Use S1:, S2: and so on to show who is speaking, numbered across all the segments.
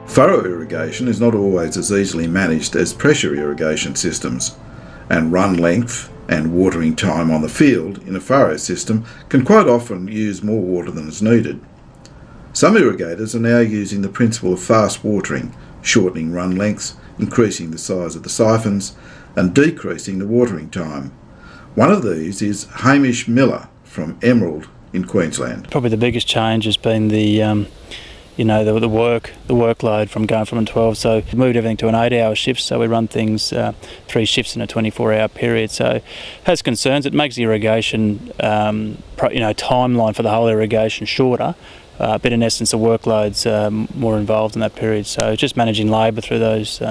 S1: Furrow irrigation is not always as easily managed as pressure irrigation systems, and run length and watering time on the field in a furrow system can quite often use more water than is needed. Some irrigators are now using the principle of fast watering, shortening run lengths, increasing the size of the siphons, and decreasing the watering time. One of these is Hamish Miller from Emerald in Queensland.
S2: Probably the biggest change has been the workload from going from a 12. So we moved everything to an 8-hour shift, so we run things 3 shifts in a 24-hour period. So it has concerns. It makes the irrigation timeline for the whole irrigation shorter. But in essence, the workload's more involved in that period. So just managing labour through those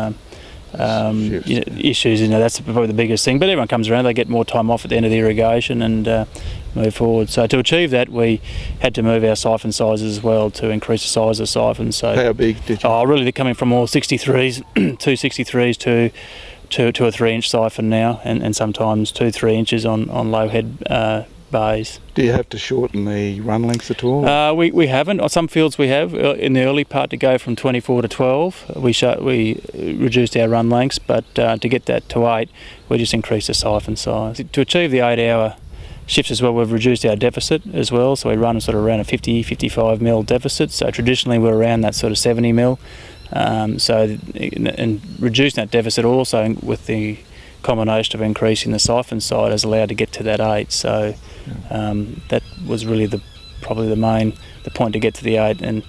S2: issues, that's probably the biggest thing. But everyone comes around, they get more time off at the end of the irrigation and move forward. So to achieve that, we had to move our siphon sizes as well to increase the size of the siphons. So
S3: how big did you?
S2: Really, they're coming from all 63s, 263s to a 3-inch siphon now, and sometimes 2-3 inches on low head bays.
S3: Do you have to shorten the run lengths at all?
S2: We haven't. On some fields we have. In the early part, to go from 24 to 12, we reduced our run lengths, but to get that to 8, we just increased the siphon size. To achieve the 8-hour shifts as well, we've reduced our deficit as well, so we run sort of around a 50-55 mil deficit. So traditionally we're around that sort of 70 mil. And reducing that deficit also with the combination of increasing the siphon side has allowed to get to that 8. So that was really probably the point to get to the 8. And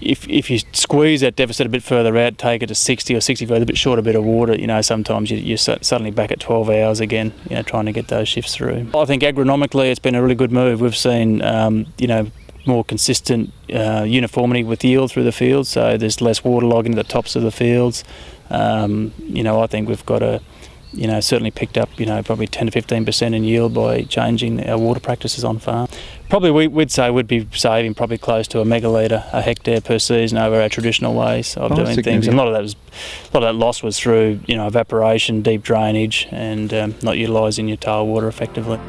S2: if you squeeze that deficit a bit further out, take it to 60 or 65, a bit short a bit of water, sometimes you're suddenly back at 12 hours again, trying to get those shifts through. I think agronomically it's been a really good move. We've seen more consistent uniformity with yield through the field, so there's less waterlogging at the tops of the fields. I think we've got certainly picked up, probably 10 to 15% in yield by changing our water practices on farm. Probably we'd say we'd be saving probably close to a megalitre a hectare per season over our traditional ways of doing things. And a lot of that loss was through, evaporation, deep drainage, and not utilising your tail water effectively.